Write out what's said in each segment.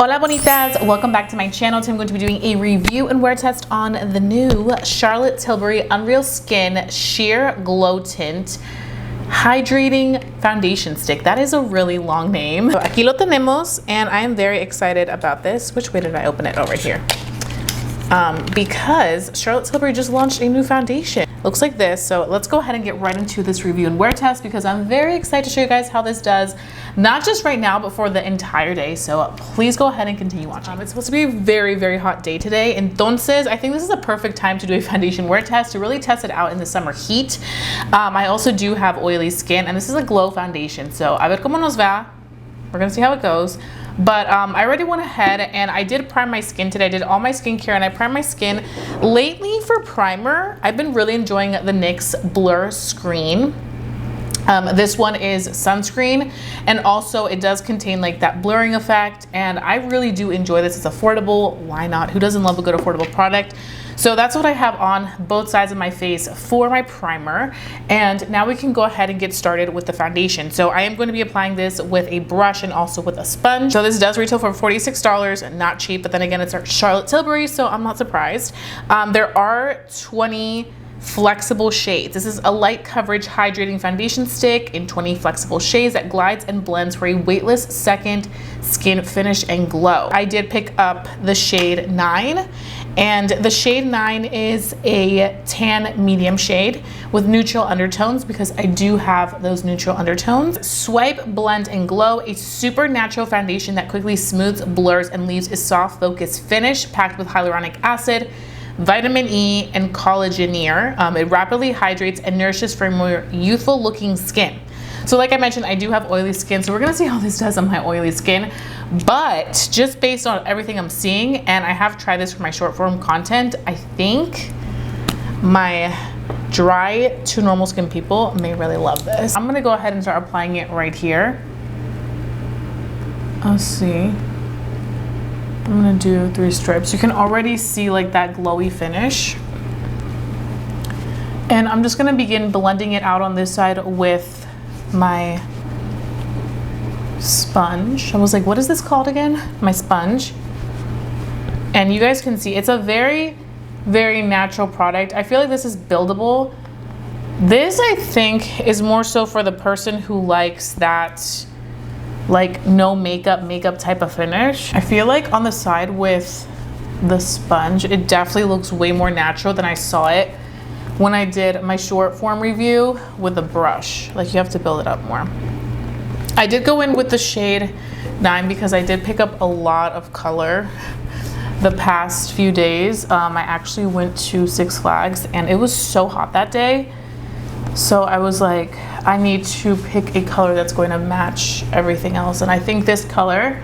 Hola bonitas, welcome back to my channel. Today I'm going to be doing a review and wear test on the new Charlotte Tilbury Unreal Skin Sheer Glow Tint Hydrating Foundation Stick. That is a really long name. So aquí lo tenemos, and I am very excited about this. Which way did I open it? Over here. Because Charlotte Tilbury just launched a new foundation. Looks like this. So let's go ahead and get right into this review and wear test because I'm very excited to show you guys how this does, not just right now, but for the entire day. So please go ahead and continue watching. It's supposed to be a very, very hot day today. Entonces, I think this is a perfect time to do a foundation wear test to really test it out in the summer heat. I also do have oily skin, and this is a glow foundation. So a ver cómo nos va. We're gonna see how it goes. But I already went ahead and I did prime my skin today. I did all my skincare and I primed my skin. Lately for primer, I've been really enjoying the NYX Blur Screen. This one is sunscreen, and also it does contain like that blurring effect, and I really do enjoy this. It's affordable. Why not? Who doesn't love a good affordable product? So that's what I have on both sides of my face for my primer. And now we can go ahead and get started with the foundation. So I am going to be applying this with a brush and also with a sponge. So this does retail for $46, not cheap, but then again, it's our Charlotte Tilbury, so I'm not surprised. There are 20 flexible shades. This is a light coverage hydrating foundation stick in 20 flexible shades that glides and blends for a weightless second skin finish and glow. I did pick up the shade 9, and the shade 9 is a tan medium shade with neutral undertones because I do have those neutral undertones. Swipe, blend, and glow, a super natural foundation that quickly smooths, blurs, and leaves a soft focused finish packed with hyaluronic acid, vitamin E, and collagenere. It rapidly hydrates and nourishes for a more youthful looking skin. So like I mentioned, I do have oily skin, so we're gonna see how this does on my oily skin. But just based on everything I'm seeing, and I have tried this for my short form content, I think my dry to normal skin people may really love this. I'm gonna go ahead and start applying it right here. Let's see. I'm gonna do 3 stripes. You can already see like that glowy finish. And I'm just gonna begin blending it out on this side with my sponge. I was like, what is this called again? My sponge. And you guys can see it's a very, very natural product. I feel like this is buildable. This, I think, is more so for the person who likes that like no makeup type of finish. I feel like on the side with the sponge, it definitely looks way more natural than I saw it when I did my short form review with a brush. Like you have to build it up more. I did go in with the shade 9 because I did pick up a lot of color the past few days. I actually went to Six Flags and it was so hot that day. So I was like, I need to pick a color that's going to match everything else. And I think this color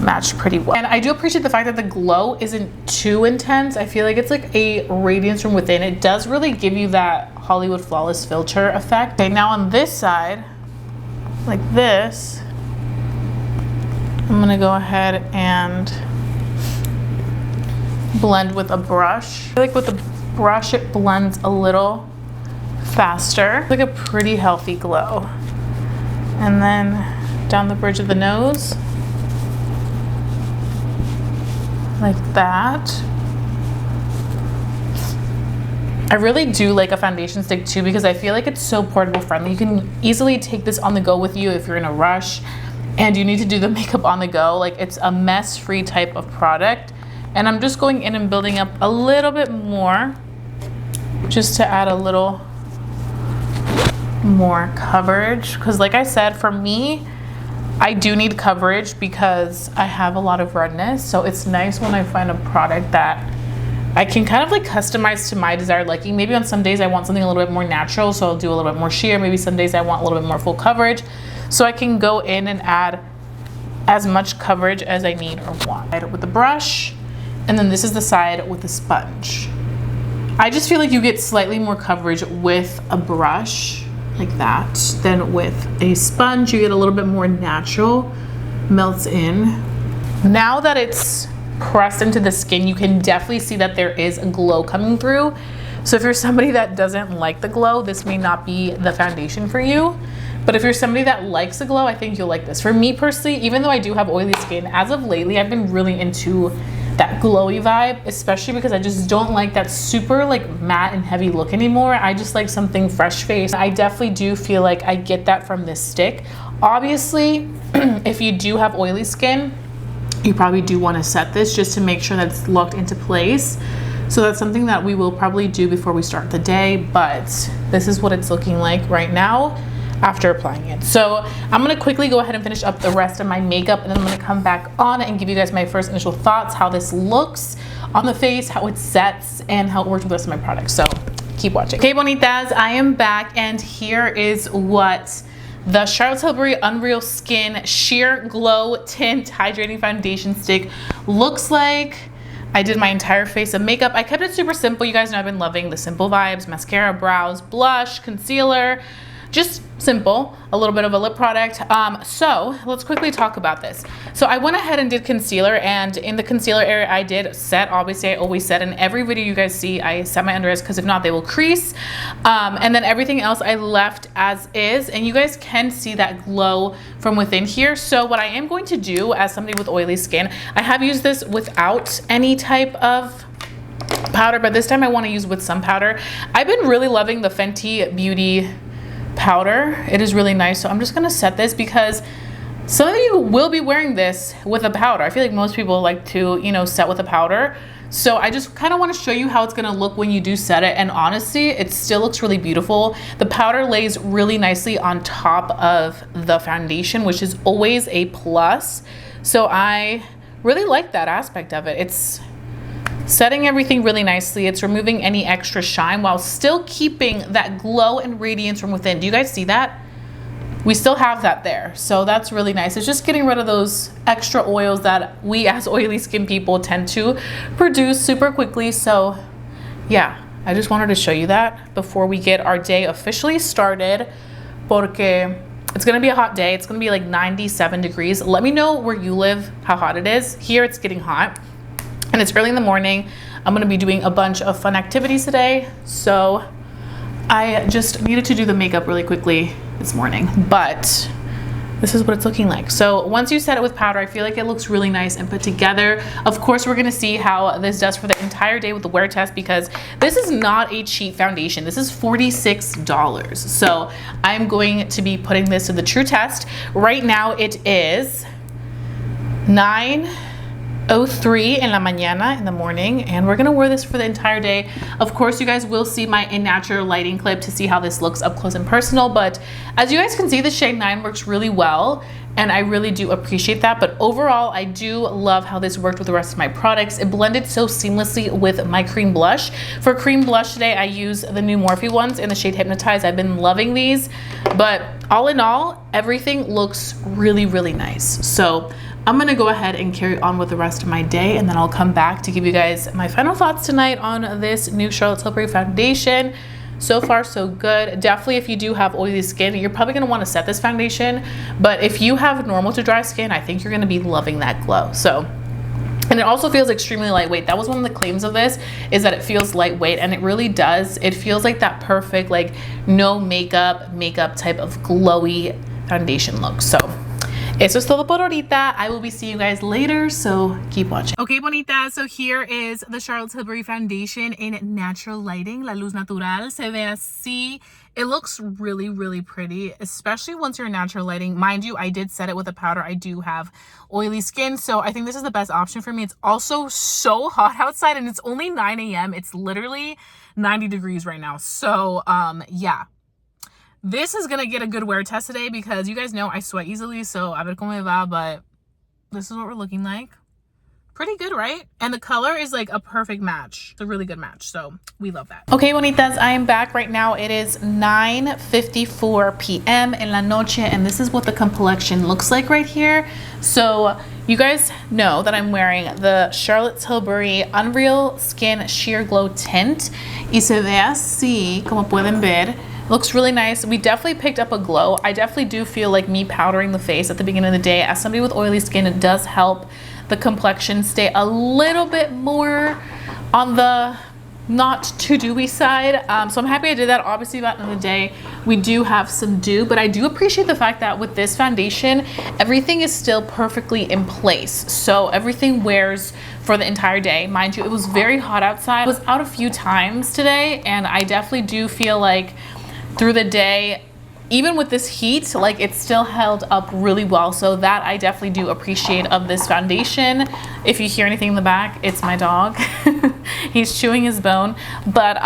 matched pretty well. And I do appreciate the fact that the glow isn't too intense. I feel like it's like a radiance from within. It does really give you that Hollywood Flawless filter effect. Okay, now on this side, like this, I'm gonna go ahead and blend with a brush. I feel like with the brush, it blends a little faster. It's like a pretty healthy glow. And then down the bridge of the nose, like that. I really do like a foundation stick too because I feel like it's so portable friendly. You can easily take this on the go with you if you're in a rush and you need to do the makeup on the go. Like it's a mess-free type of product. And I'm just going in and building up a little bit more just to add a little more coverage, because like I said, for me, I do need coverage because I have a lot of redness. So it's nice when I find a product that I can kind of like customize to my desired liking. Maybe on some days I want something a little bit more natural, so I'll do a little bit more sheer. Maybe some days I want a little bit more full coverage, so I can go in and add as much coverage as I need or want. With the brush, and then this is the side with the sponge. I just feel like you get slightly more coverage with a brush like that than with a sponge. You get a little bit more natural, melts in. Now that it's pressed into the skin, you can definitely see that there is a glow coming through. So if you're somebody that doesn't like the glow, this may not be the foundation for you. But if you're somebody that likes a glow, I think you'll like this. For me personally, even though I do have oily skin, as of lately, I've been really into that glowy vibe, especially because I just don't like that super like matte and heavy look anymore. I just like something fresh faced. I definitely do feel like I get that from this stick. Obviously, if you do have oily skin, you probably do want to set this just to make sure that it's locked into place. So that's something that we will probably do before we start the day, but this is what it's looking like right now after applying it. So I'm gonna quickly go ahead and finish up the rest of my makeup, and then I'm gonna come back on and give you guys my first initial thoughts, how this looks on the face, how it sets, and how it works with the rest of my products. So keep watching. Okay, bonitas, I am back, and here is what the Charlotte Tilbury Unreal Skin Sheer Glow Tint Hydrating Foundation Stick looks like. I did my entire face of makeup. I kept it super simple. You guys know I've been loving the simple vibes: mascara, brows, blush, concealer, just simple, a little bit of a lip product. So let's quickly talk about this. So I went ahead and did concealer, and in the concealer area I did set. Obviously I always set in every video you guys see, I set my under eyes because if not they will crease. And then everything else I left as is, and you guys can see that glow from within here. So what I am going to do as somebody with oily skin, I have used this without any type of powder, but this time I want to use with some powder. I've been really loving the Fenty Beauty powder. It is really nice. So I'm just gonna set this because some of you will be wearing this with a powder. I feel like most people like to, you know, set with a powder. So I just kind of want to show you how it's gonna look when you do set it, and honestly it still looks really beautiful. The powder lays really nicely on top of the foundation, which is always a plus. So I really like that aspect of it. It's setting everything really nicely. It's removing any extra shine while still keeping that glow and radiance from within. Do you guys see that? We still have that there. So that's really nice. It's just getting rid of those extra oils that we as oily skin people tend to produce super quickly. So yeah, I just wanted to show you that before we get our day officially started, porque it's gonna be a hot day. It's gonna be like 97 degrees. Let me know where you live, how hot it is. Here it's getting hot. And it's early in the morning. I'm gonna be doing a bunch of fun activities today. So I just needed to do the makeup really quickly this morning, but this is what it's looking like. So once you set it with powder, I feel like it looks really nice and put together. Of course, we're gonna see how this does for the entire day with the wear test, because this is not a cheap foundation. This is $46. So I'm going to be putting this to the true test. Right now it is 9:03 in la mañana, in the morning, and we're gonna wear this for the entire day. Of course, you guys will see my in natural lighting clip to see how this looks up close and personal, but as you guys can see, the shade 9 works really well, and I really do appreciate that. But overall, I do love how this worked with the rest of my products. It blended so seamlessly with my cream blush. For cream blush today, I use the new Morphe ones in the shade Hypnotize. I've been loving these, but all in all, everything looks really, really nice. So I'm gonna go ahead and carry on with the rest of my day, and then I'll come back to give you guys my final thoughts tonight on this new Charlotte Tilbury foundation. So far, so good. Definitely, if you do have oily skin, you're probably gonna wanna set this foundation, but if you have normal to dry skin, I think you're gonna be loving that glow. So, and it also feels extremely lightweight. That was one of the claims of this, is that it feels lightweight, and it really does. It feels like that perfect, like no makeup type of glowy foundation look. So eso es todo por ahorita. I will be seeing you guys later, so keep watching. Okay, bonita, so here is the Charlotte Tilbury foundation in natural lighting, la luz natural. Se ve así. It looks really, really pretty, especially once you're in natural lighting. Mind you, I did set it with a powder. I do have oily skin, so I think this is the best option for me. It's also so hot outside, and it's only 9 a.m. It's literally 90 degrees right now. So, yeah. This is gonna get a good wear test today because you guys know I sweat easily, so a ver cómo me va, but this is what we're looking like. Pretty good, right? And the color is like a perfect match. It's a really good match, so we love that. Okay, bonitas, I am back right now. It is 9:54 p.m. en la noche, and this is what the complexion looks like right here. So you guys know that I'm wearing the Charlotte Tilbury Unreal Skin Sheer Glow Tint. Y se ve así, como pueden ver. Looks really nice. We definitely picked up a glow. I definitely do feel like me powdering the face at the beginning of the day, as somebody with oily skin, it does help the complexion stay a little bit more on the not too dewy side. So I'm happy I did that. Obviously, by the end of the day, we do have some dew, but I do appreciate the fact that with this foundation, everything is still perfectly in place. So everything wears for the entire day. Mind you, it was very hot outside. I was out a few times today, and I definitely do feel like through the day, even with this heat, like it still held up really well. So that I definitely do appreciate of this foundation. If you hear anything in the back, it's my dog. He's chewing his bone. But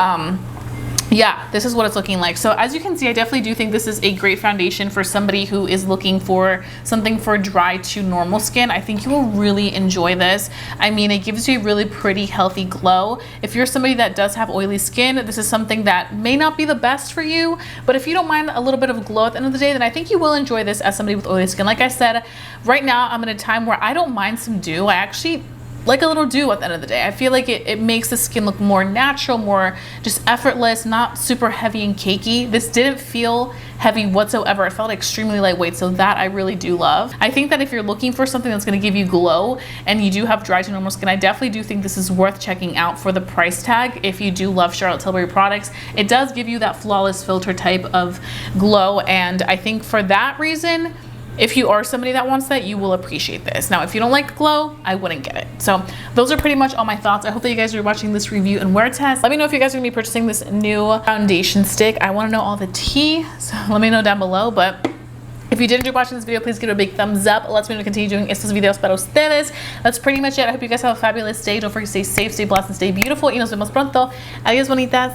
yeah, this is what it's looking like. So as you can see, I definitely do think this is a great foundation for somebody who is looking for something for dry to normal skin. I think you will really enjoy this. I mean, it gives you a really pretty, healthy glow. If you're somebody that does have oily skin, this is something that may not be the best for you, but if you don't mind a little bit of glow at the end of the day, then I think you will enjoy this as somebody with oily skin. Like I said, right now I'm in a time where I don't mind some dew. I actually like a little dew at the end of the day. I feel like it makes the skin look more natural, more just effortless, not super heavy and cakey. This didn't feel heavy whatsoever. It felt extremely lightweight, so that I really do love. I think that if you're looking for something that's gonna give you glow and you do have dry to normal skin, I definitely do think this is worth checking out for the price tag. If you do love Charlotte Tilbury products, it does give you that flawless filter type of glow, and I think for that reason, if you are somebody that wants that, you will appreciate this. Now, if you don't like glow, I wouldn't get it. So those are pretty much all my thoughts. I hope that you guys are watching this review and wear test. Let me know if you guys are gonna be purchasing this new foundation stick. I wanna know all the tea, so let me know down below. But if you did enjoy watching this video, please give it a big thumbs up. Let's continue doing estos videos para ustedes. That's pretty much it. I hope you guys have a fabulous day. Don't forget to stay safe, stay blessed, and stay beautiful. Y nos vemos pronto. Adiós, bonitas.